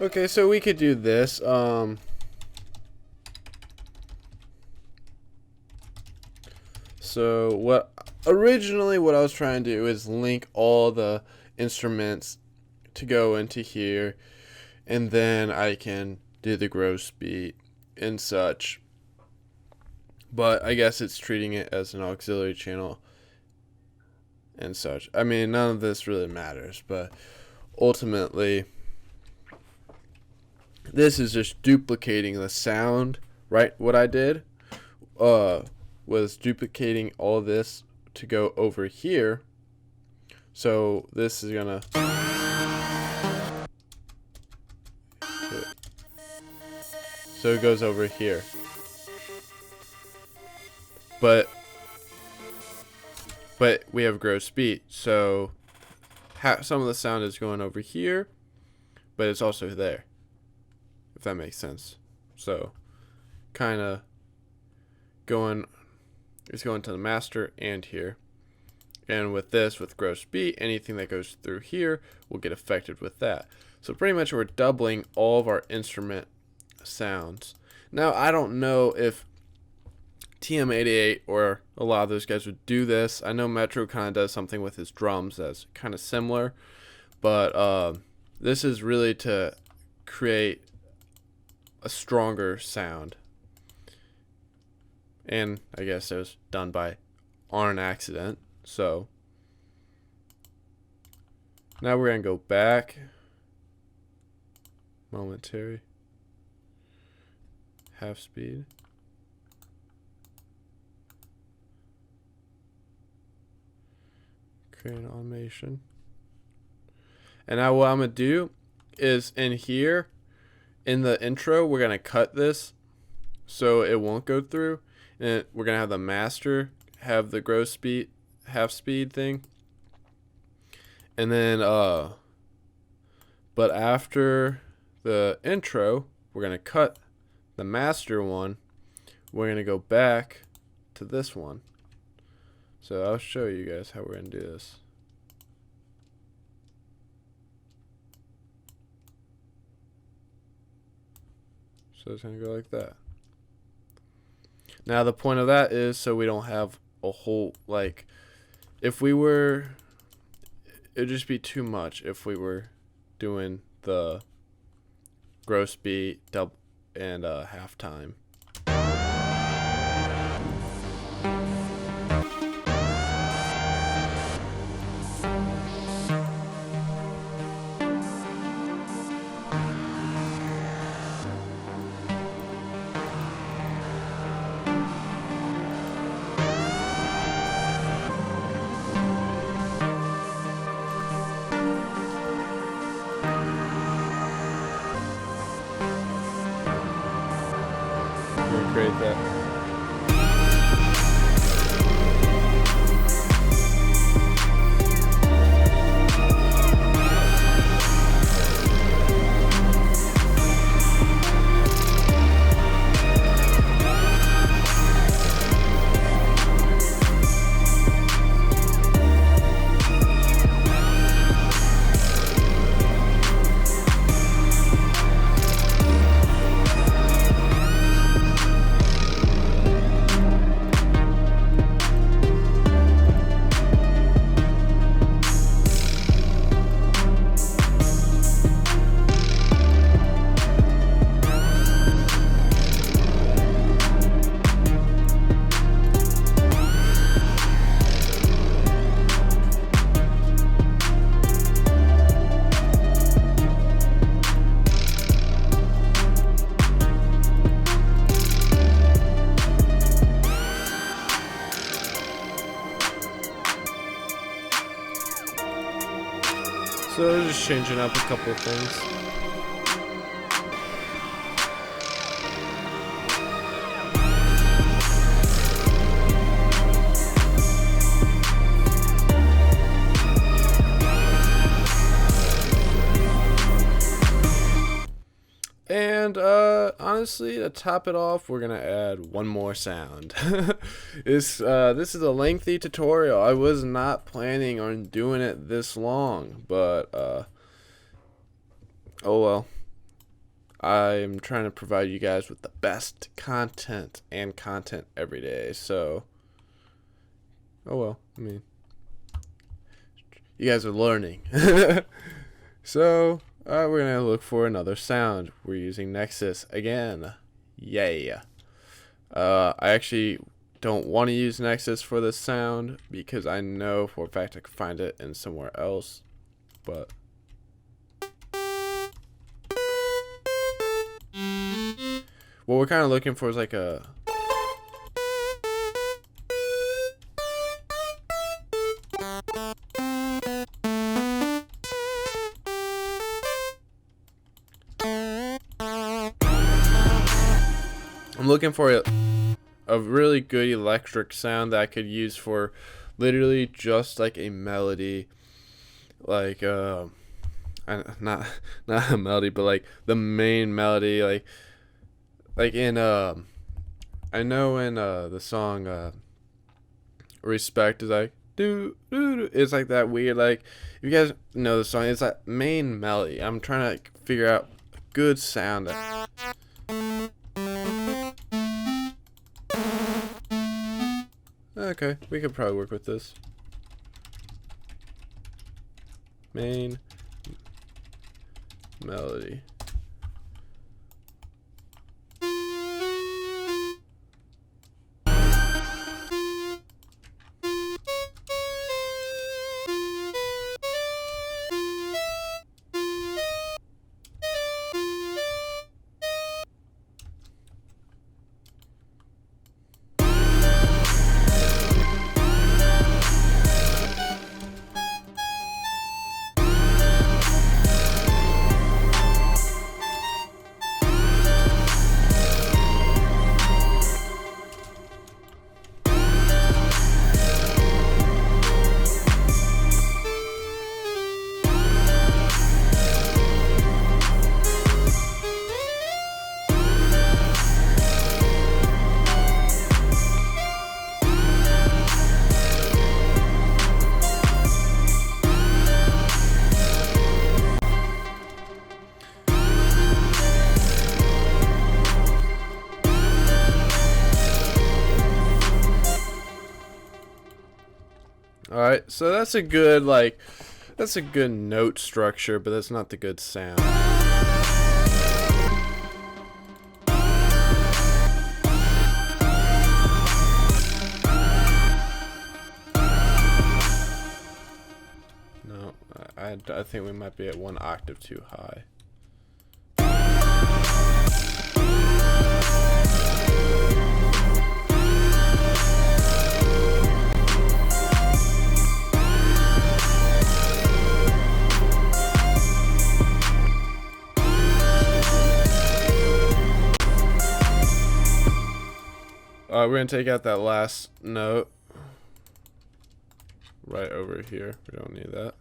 Okay, so we could do this. So what originally what I was trying to do is link all the instruments to go into here, and then I can do the gross beat and such. But I guess it's treating it as an auxiliary channel and such. I mean, none of this really matters, but ultimately this is just duplicating the sound, right? What I did was duplicating all this to go over here. So this is gonna so it goes over here. But we have gross beat, so some of the sound is going over here, but it's also there, if that makes sense. So kind of going is going to the master and here. And with this, with gross beat, anything that goes through here will get affected with that. So pretty much we're doubling all of our instrument sounds. Now, I don't know if TM88 or a lot of those guys would do this. I know Metro kind of does something with his drums that's kind of similar. But this is really to create a stronger sound. And I guess it was done by on an accident. So now we're going to go back. Momentary. Half speed. Create an automation. And now what I'm going to do is in here, in the intro, we're going to cut this so it won't go through. And we're going to have the master have the gross speed, half speed thing. And then, but after the intro, we're going to cut the master one. We're going to go back to this one. So I'll show you guys how we're going to do this. So it's going to go like that. Now the point of that is so we don't have a whole, like, if we were, it would just be too much if we were doing the gross beat, double, and halftime. Create that. So just changing up a couple of things. And honestly, to top it off, we're gonna add one more sound. This is a lengthy tutorial. I was not planning on doing it this long, but oh well. I'm trying to provide you guys with the best content and content every day. So oh well. I mean, you guys are learning. So we're going to look for another sound. We're using Nexus again. Yay. I actually don't want to use Nexus for this sound because I know for a fact I can find it in somewhere else. But what we're kind of looking for is like a I'm looking for a really good electric sound that I could use for literally just like a melody, like not a melody, but like the main melody, like in I know in the song respect is like do do do. It's like that weird, like, if you guys know the song, it's that main melody. I'm trying to like figure out a good sound. Okay, we could probably work with this. Main melody. Alright, so that's a good, like, that's a good note structure, but that's not the good sound. No, I think we might be at one octave too high. We're going to take out that last note right over here. We don't need that.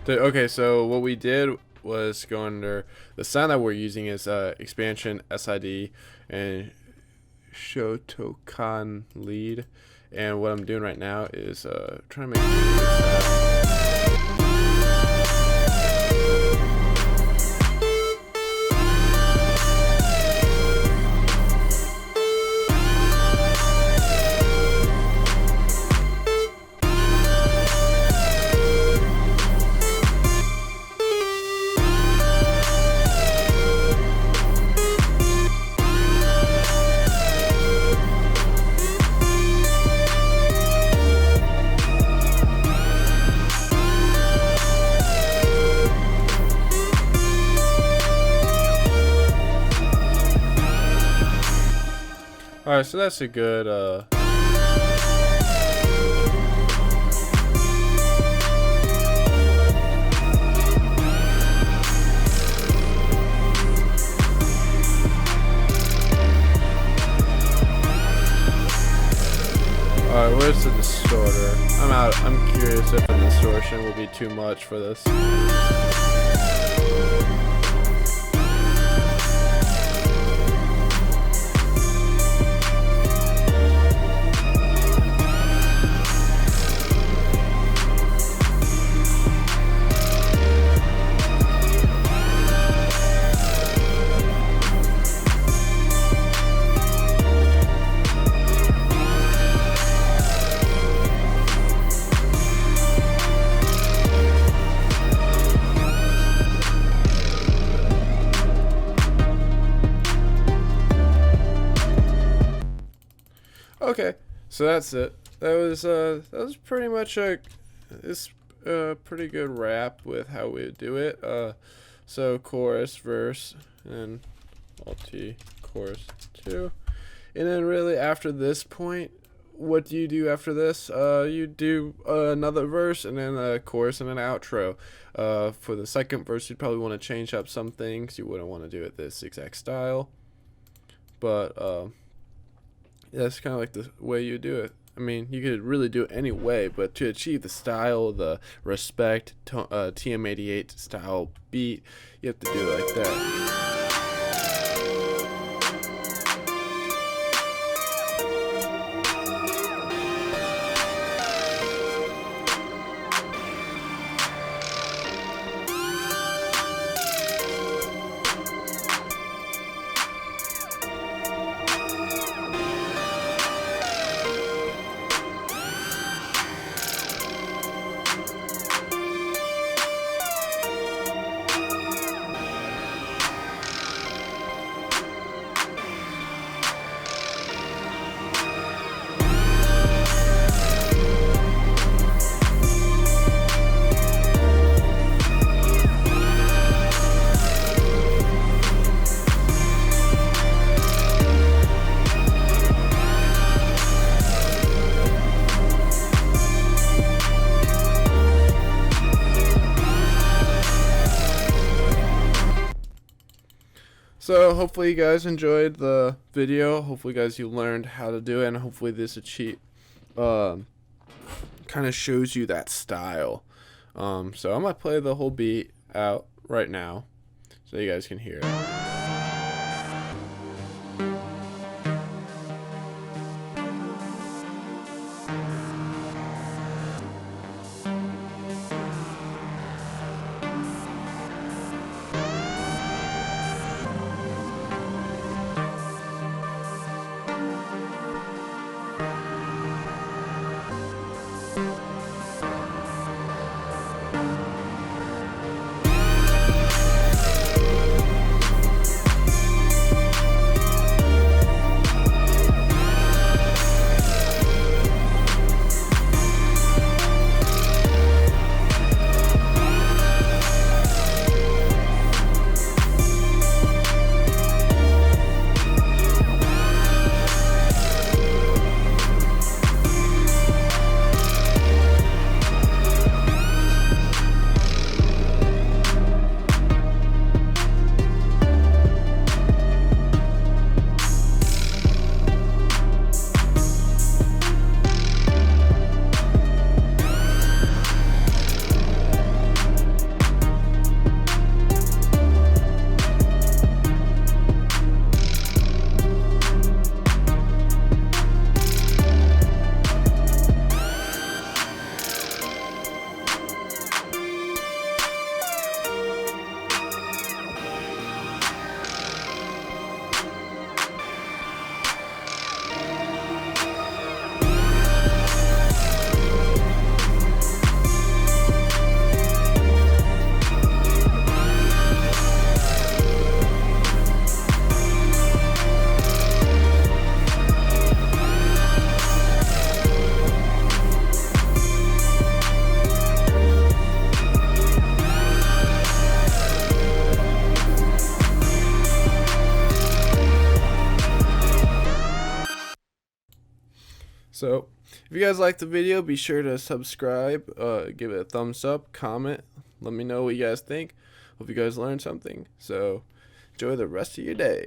Okay, so what we did was go under the sound that we're using is expansion, SID, and Shotokan lead. And what I'm doing right now is trying to make a good sound. Alright, so that's a good, Alright, where's the distorter? I'm curious if the distortion will be too much for this. Okay, so that's it. That was pretty much a pretty good rap with how we do it. So chorus, verse, and multi chorus 2, and then really after this point, what do you do after this? You do another verse and then a chorus and an outro. For the second verse, you'd probably want to change up some things. You wouldn't want to do it this exact style. but that's kind of like the way you do it. I mean, you could really do it any way, but to achieve the style, the respect, TM88 style beat, you have to do it like that. So hopefully you guys enjoyed the video. Hopefully guys you learned how to do it, and hopefully this kind of shows you that style. So I'm gonna play the whole beat out right now so you guys can hear it. So if you guys liked the video, be sure to subscribe, give it a thumbs up, comment, let me know what you guys think. Hope you guys learned something. So enjoy the rest of your day.